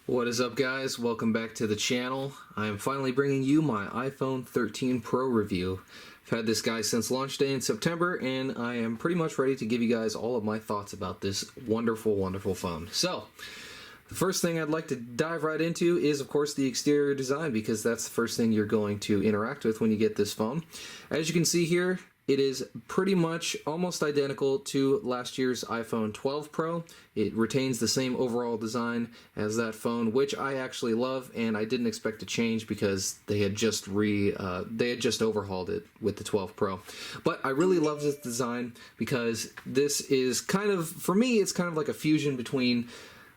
What is up, guys? Welcome back to the channel. I am finally bringing you my iPhone 13 Pro review. I've had this guy since launch day in September, and I am pretty much ready to give you guys all of my thoughts about this wonderful, wonderful phone. So, the first thing I'd like to dive right into is, of course, the exterior design, because that's the first thing you're going to interact with when you get this phone. As you can see here, it is pretty much almost identical to last year's iPhone 12 Pro. It retains the same overall design as that phone, which I actually love, and I didn't expect to change because they had just overhauled it with the 12 Pro. But I really love this design because this is kind of, for me, it's kind of like a fusion between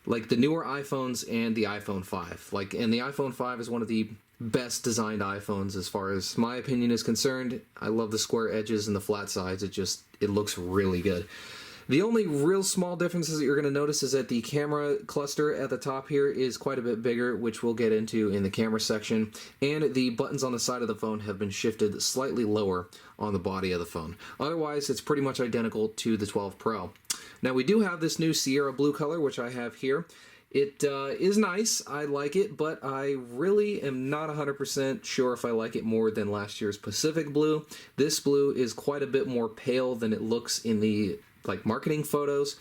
like the newer iPhones and the iPhone 5. And the iPhone 5 is one of the best designed iPhones as far as my opinion is concerned. I love the square edges and the flat sides. It looks really good. The only real small differences that you're going to notice is that the camera cluster at the top here is quite a bit bigger, which we'll get into in the camera section, and the buttons on the side of the phone have been shifted slightly lower on the body of the phone. Otherwise, it's pretty much identical to the 12 Pro. Now, we do have this new Sierra blue color, which I have here. It is nice, I like it, but I really am not 100% sure if I like it more than last year's Pacific blue. This blue is quite a bit more pale than it looks in the marketing photos,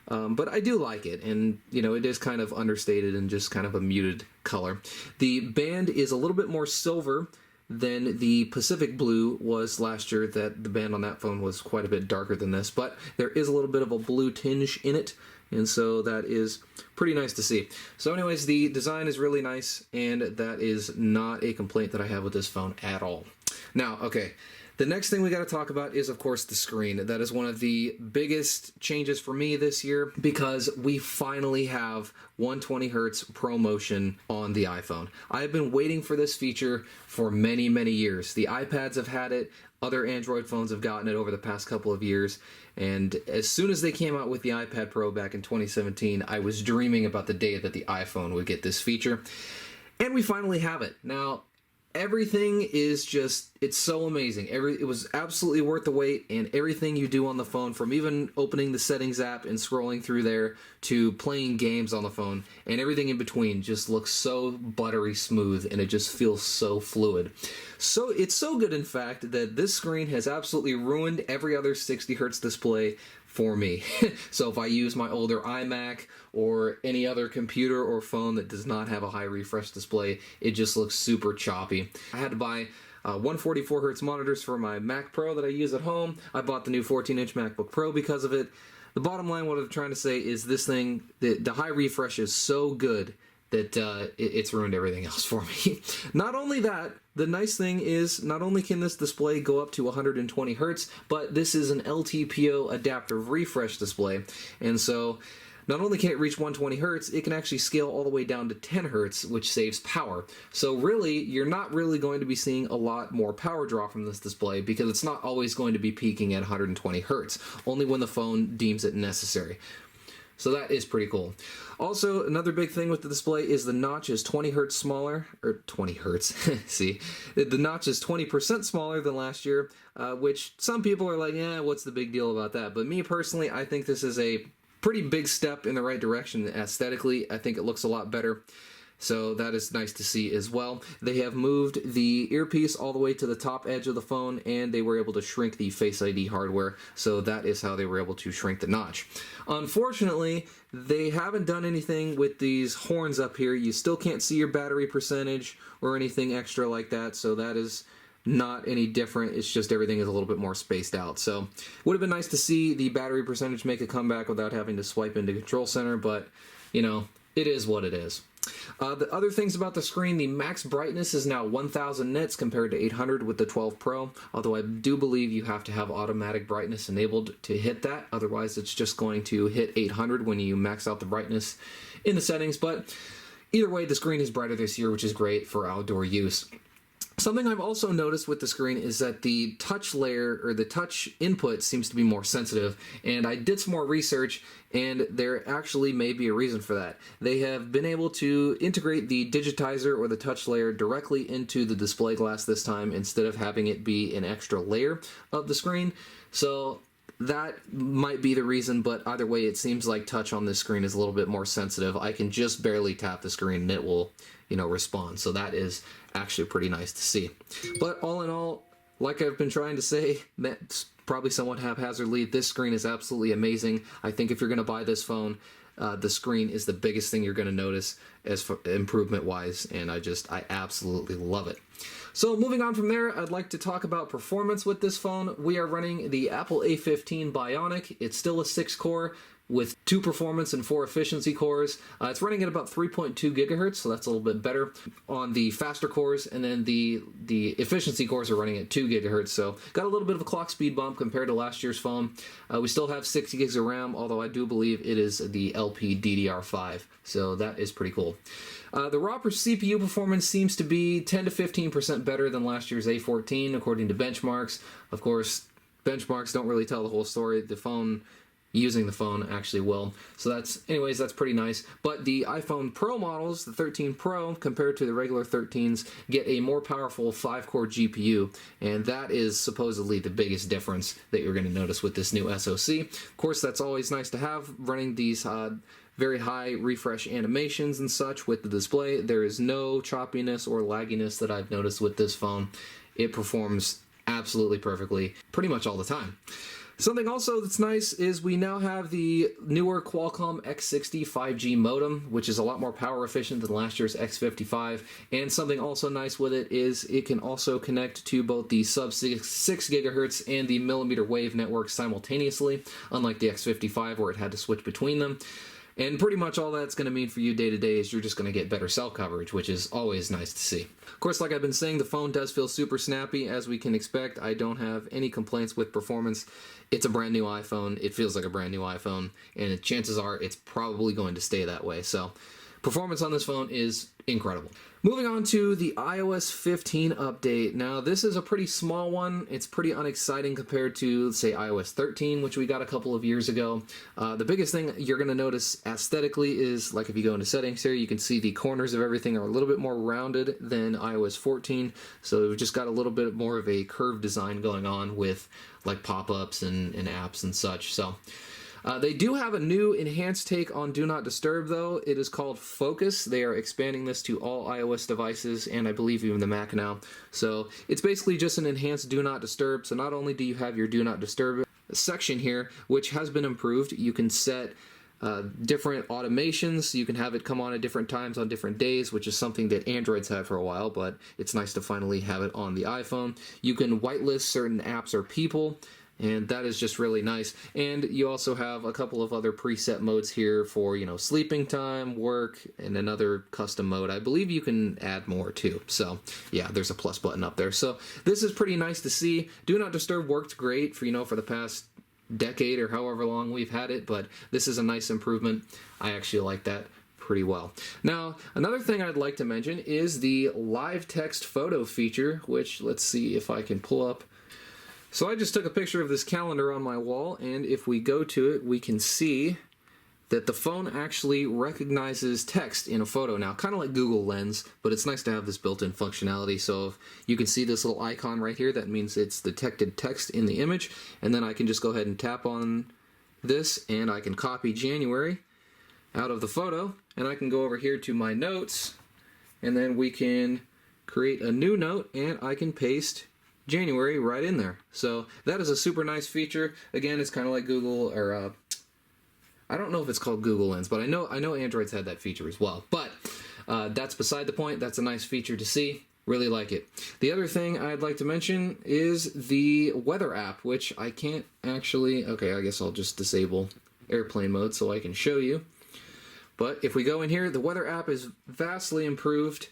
but I do like it, and it is kind of understated and just kind of a muted color. The band is a little bit more silver than the Pacific blue was last year. That the band on that phone was quite a bit darker than this, but there is a little bit of a blue tinge in it, and so that is pretty nice to see. So anyways, the design is really nice, and that is not a complaint that I have with this phone at all. Now, okay, the next thing we got to talk about is, of course, the screen. That is one of the biggest changes for me this year because we finally have 120 Hertz ProMotion on the iPhone. I have been waiting for this feature for many, many years. The iPads have had it. Other Android phones have gotten it over the past couple of years, and as soon as they came out with the iPad Pro back in 2017, I was dreaming about the day that the iPhone would get this feature, and we finally have it. Now, everything is just, it's so amazing. It was absolutely worth the wait, and everything you do on the phone, from even opening the settings app and scrolling through there to playing games on the phone and everything in between, just looks so buttery smooth, and it just feels so fluid. So it's so good, in fact, that this screen has absolutely ruined every other 60 Hertz display for me. So if I use my older iMac or any other computer or phone that does not have a high refresh display, it just looks super choppy. I had to buy 144 Hertz monitors for my Mac Pro that I use at home. I bought the new 14-inch MacBook Pro because of it. The bottom line, what I'm trying to say is this thing, the high refresh is so good that it's ruined everything else for me. Not only that, the nice thing is not only can this display go up to 120 Hertz, but this is an LTPO adaptive refresh display. And so not only can it reach 120 Hertz, it can actually scale all the way down to 10 Hertz, which saves power. So really, you're not really going to be seeing a lot more power draw from this display because it's not always going to be peaking at 120 Hertz, only when the phone deems it necessary. So that is pretty cool. Also, another big thing with the display is the notch is 20 Hertz smaller, or 20 Hertz, see? The notch is 20% smaller than last year, which some people are like, yeah, what's the big deal about that? But me personally, I think this is a pretty big step in the right direction aesthetically. I think it looks a lot better. So that is nice to see as well. They have moved the earpiece all the way to the top edge of the phone, and they were able to shrink the Face ID hardware, so that is how they were able to shrink the notch. Unfortunately, they haven't done anything with these horns up here. You still can't see your battery percentage or anything extra like that, so that is not any different. It's just everything is a little bit more spaced out. So would have been nice to see the battery percentage make a comeback without having to swipe into Control Center, but it is what it is. The other things about the screen, the max brightness is now 1000 nits compared to 800 with the 12 Pro, although I do believe you have to have automatic brightness enabled to hit that, otherwise it's just going to hit 800 when you max out the brightness in the settings. But either way, the screen is brighter this year, which is great for outdoor use. Something I've also noticed with the screen is that the touch layer, or the touch input, seems to be more sensitive, and I did some more research, and there actually may be a reason for that. They have been able to integrate the digitizer or the touch layer directly into the display glass this time, instead of having it be an extra layer of the screen. So that might be the reason, but either way, it seems like touch on this screen is a little bit more sensitive. I can just barely tap the screen and it will, respond. So that is actually pretty nice to see. But all in all, like I've been trying to say, that's probably somewhat haphazardly, this screen is absolutely amazing. I think if you're going to buy this phone, the screen is the biggest thing you're going to notice as for improvement wise, and I absolutely love it. So moving on from there, I'd like to talk about performance with this phone. We are running the Apple A15 Bionic. It's still a 6-core with 2 performance and 4 efficiency cores. It's running at about 3.2 gigahertz, so that's a little bit better on the faster cores, and then the efficiency cores are running at 2 gigahertz, so got a little bit of a clock speed bump compared to last year's phone. We still have 6 gigs of RAM, although I do believe it is the LPDDR5, so that is pretty cool. The raw CPU performance seems to be 10 to 15% better than last year's A14, according to benchmarks. Of course, benchmarks don't really tell the whole story. Using the phone actually will. So that's pretty nice. But the iPhone Pro models, the 13 Pro, compared to the regular 13s, get a more powerful 5-core GPU, and that is supposedly the biggest difference that you're going to notice with this new SoC. Of course, that's always nice to have, running these very high refresh animations and such with the display. There is no choppiness or lagginess that I've noticed with this phone. It performs absolutely perfectly pretty much all the time. Something also that's nice is we now have the newer Qualcomm X60 5G modem, which is a lot more power efficient than last year's X55. And something also nice with it is it can also connect to both the sub-6 gigahertz and the millimeter wave network simultaneously, unlike the X55 where it had to switch between them. And pretty much all that's going to mean for you day to day is you're just going to get better cell coverage, which is always nice to see. Of course, like I've been saying, the phone does feel super snappy, as we can expect. I don't have any complaints with performance. It's a brand new iPhone. It feels like a brand new iPhone, and chances are it's probably going to stay that way. So performance on this phone is incredible. Moving on to the iOS 15 update. Now, this is a pretty small one. It's pretty unexciting compared to, say, iOS 13, which we got a couple of years ago. The biggest thing you're going to notice aesthetically is, like if you go into settings here, you can see the corners of everything are a little bit more rounded than iOS 14. So we've just got a little bit more of a curved design going on with like pop-ups and apps and such. So they do have a new enhanced take on Do Not Disturb, though. It is called Focus. They are expanding this to all iOS devices, and I believe even the Mac now. So it's basically just an enhanced Do Not Disturb. So not only do you have your Do Not Disturb section here, which has been improved, you can set different automations. You can have it come on at different times on different days, which is something that Androids had for a while, but it's nice to finally have it on the iPhone. You can whitelist certain apps or people, and that is just really nice. And you also have a couple of other preset modes here for, sleeping time, work, and another custom mode. I believe you can add more too. So yeah, there's a plus button up there. So this is pretty nice to see. Do Not Disturb worked great for the past decade or however long we've had it, but this is a nice improvement. I actually like that pretty well. Now, another thing I'd like to mention is the live text photo feature, which let's see if I can pull up. So I just took a picture of this calendar on my wall, and if we go to it, we can see that the phone actually recognizes text in a photo now, kind of like Google Lens, but it's nice to have this built-in functionality. So if you can see this little icon right here, that means it's detected text in the image, and then I can just go ahead and tap on this, and I can copy January out of the photo, and I can go over here to my notes, and then we can create a new note, and I can paste January right in there. So that is a super nice feature. Again, it's kind of like Google, or I don't know if it's called Google Lens, but I know Androids had that feature as well. But that's beside the point. That's a nice feature to see. Really like it. The other thing I'd like to mention is the weather app, which I can't actually... Okay, I guess I'll just disable airplane mode so I can show you. But if we go in here, the weather app is vastly improved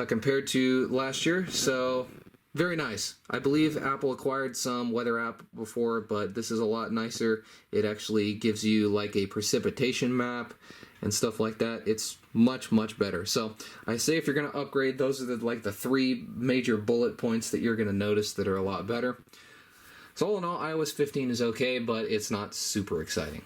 compared to last year. So very nice. I believe Apple acquired some weather app before, but this is a lot nicer. It actually gives you like a precipitation map and stuff like that. It's much, much better. So I say if you're going to upgrade, those are the 3 major bullet points that you're going to notice that are a lot better. So all in all, iOS 15 is okay, but it's not super exciting.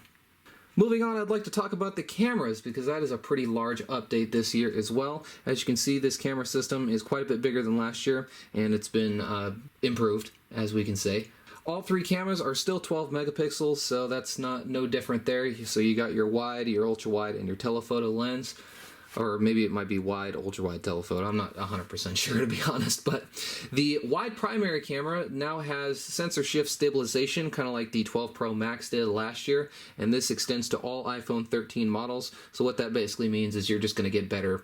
Moving on, I'd like to talk about the cameras, because that is a pretty large update this year as well. As you can see, this camera system is quite a bit bigger than last year, and it's been improved, as we can say. All three cameras are still 12 megapixels, so that's no different there. So you got your wide, your ultra wide, and your telephoto lens. Or maybe it might be wide, ultra-wide telephoto. I'm not 100% sure, to be honest. But the wide primary camera now has sensor shift stabilization, kind of like the 12 Pro Max did last year. And this extends to all iPhone 13 models. So what that basically means is you're just going to get better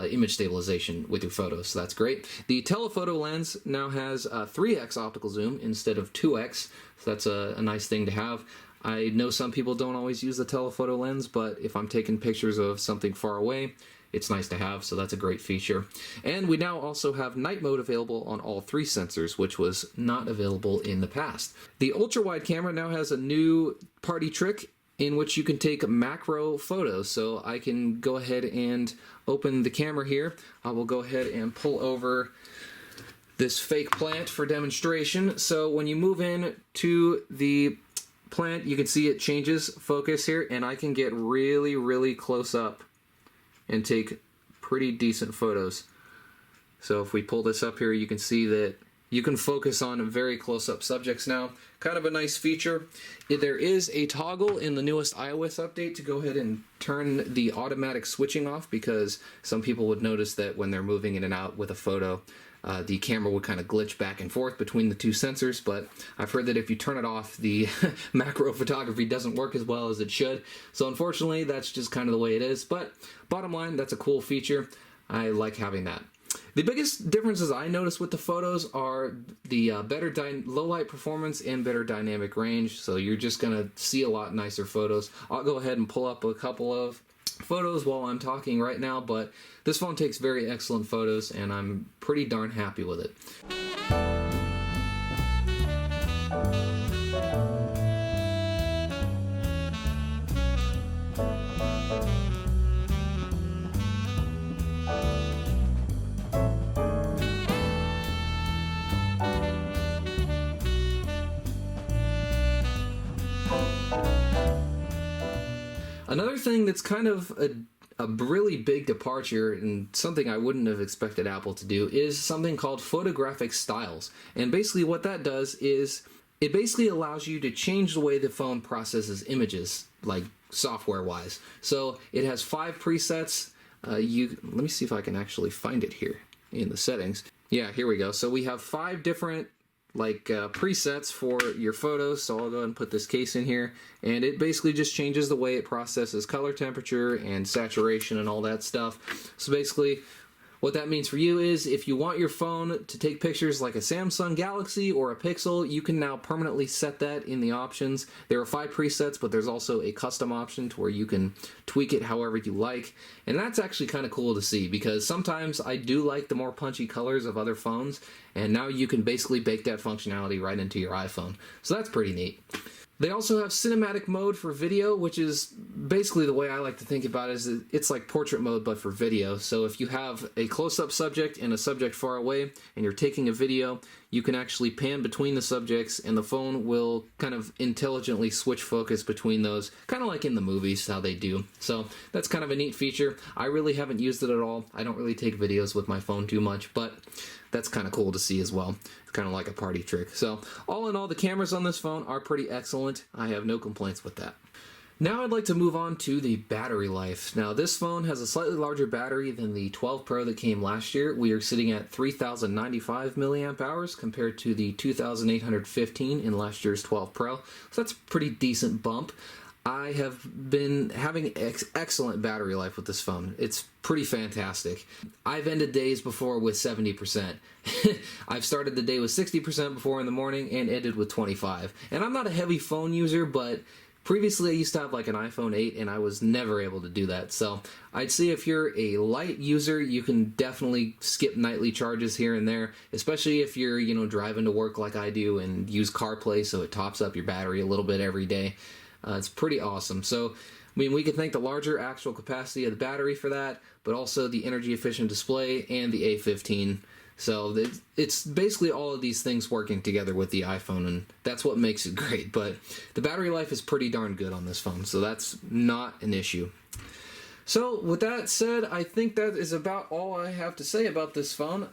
image stabilization with your photos. So that's great. The telephoto lens now has 3x optical zoom instead of 2x. So that's a nice thing to have. I know some people don't always use the telephoto lens, but if I'm taking pictures of something far away, it's nice to have, so that's a great feature. And we now also have night mode available on all three sensors, which was not available in the past. The ultra-wide camera now has a new party trick in which you can take macro photos. So I can go ahead and open the camera here. I will go ahead and pull over this fake plant for demonstration. So when you move in to the plant, you can see it changes focus here, and I can get really close up and take pretty decent photos. So if we pull this up here, you can see that you can focus on very close-up subjects now. Kind of a nice feature. There is a toggle in the newest iOS update to go ahead and turn the automatic switching off, because some people would notice that when they're moving in and out with a photo, the camera would kind of glitch back and forth between the two sensors. But I've heard that if you turn it off, the macro photography doesn't work as well as it should. So unfortunately, that's just kind of the way it is. But bottom line, that's a cool feature. I like having that. The biggest differences I noticed with the photos are the better low light performance and better dynamic range. So you're just going to see a lot nicer photos. I'll go ahead and pull up a couple of photos while I'm talking right now, but this phone takes very excellent photos, and I'm pretty darn happy with it. Another thing that's kind of a really big departure and something I wouldn't have expected Apple to do is something called photographic styles. And basically what that does is it basically allows you to change the way the phone processes images, like software-wise. So it has 5 presets. Let me see if I can actually find it here in the settings. Yeah, here we go. So we have 5 different presets for your photos. So I'll go ahead and put this case in here, and it basically just changes the way it processes color, temperature, and saturation and all that stuff. So basically what that means for you is if you want your phone to take pictures like a Samsung Galaxy or a Pixel, you can now permanently set that in the options. There are 5 presets, but there's also a custom option to where you can tweak it however you like. And that's actually kind of cool to see, because sometimes I do like the more punchy colors of other phones, and now you can basically bake that functionality right into your iPhone. So that's pretty neat. They also have cinematic mode for video, which is basically the way I like to think about it, is it's like portrait mode but for video. So if you have a close-up subject and a subject far away and you're taking a video, you can actually pan between the subjects and the phone will kind of intelligently switch focus between those, kind of like in the movies how they do. So that's kind of a neat feature. I really haven't used it at all. I don't really take videos with my phone too much, but that's kind of cool to see as well. It's kind of like a party trick. So all in all, the cameras on this phone are pretty excellent. I have no complaints with that. Now I'd like to move on to the battery life. Now this phone has a slightly larger battery than the 12 Pro that came last year. We are sitting at 3,095 milliamp hours compared to the 2,815 in last year's 12 Pro. So that's a pretty decent bump. I have been having excellent battery life with this phone. It's pretty fantastic. I've ended days before with 70%. I've started the day with 60% before in the morning and ended with 25%. And I'm not a heavy phone user, but previously I used to have like an iPhone 8 and I was never able to do that. So I'd say if you're a light user, you can definitely skip nightly charges here and there, especially if you're, driving to work like I do and use CarPlay so it tops up your battery a little bit every day. It's pretty awesome. So, we can thank the larger actual capacity of the battery for that, but also the energy efficient display and the A15. So it's basically all of these things working together with the iPhone, and that's what makes it great. But the battery life is pretty darn good on this phone, so that's not an issue. So with that said, I think that is about all I have to say about this phone.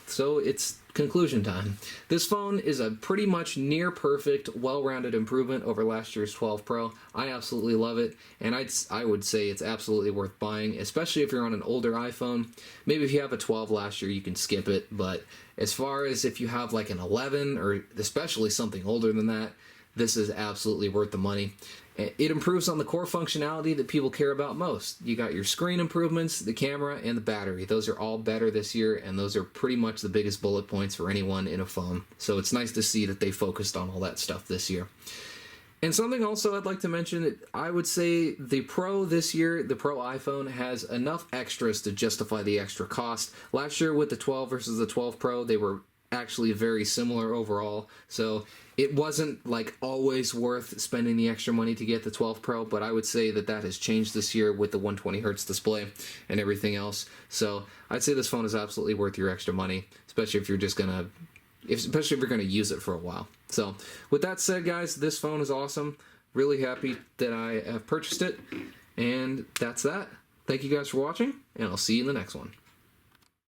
So it's conclusion time. This phone is a pretty much near perfect, well-rounded improvement over last year's 12 Pro. I absolutely love it, and I would say it's absolutely worth buying, especially if you're on an older iPhone. Maybe if you have a 12 last year, you can skip it, but as far as if you have like an 11 or especially something older than that, this is absolutely worth the money. It improves on the core functionality that people care about most. You got your screen improvements, the camera, and the battery. Those are all better this year, and those are pretty much the biggest bullet points for anyone in a phone. So it's nice to see that they focused on all that stuff this year. And something also I'd like to mention, I would say the Pro this year, the Pro iPhone, has enough extras to justify the extra cost. Last year with the 12 versus the 12 Pro, they were actually very similar overall, so it wasn't like always worth spending the extra money to get the 12 Pro, but I would say that that has changed this year with the 120 hertz display and everything else. So I'd say this phone is absolutely worth your extra money, especially if you're gonna use it for a while. So with that said, guys, this phone is awesome. Really happy that I have purchased it, and that's that. Thank you guys for watching, and I'll see you in the next one.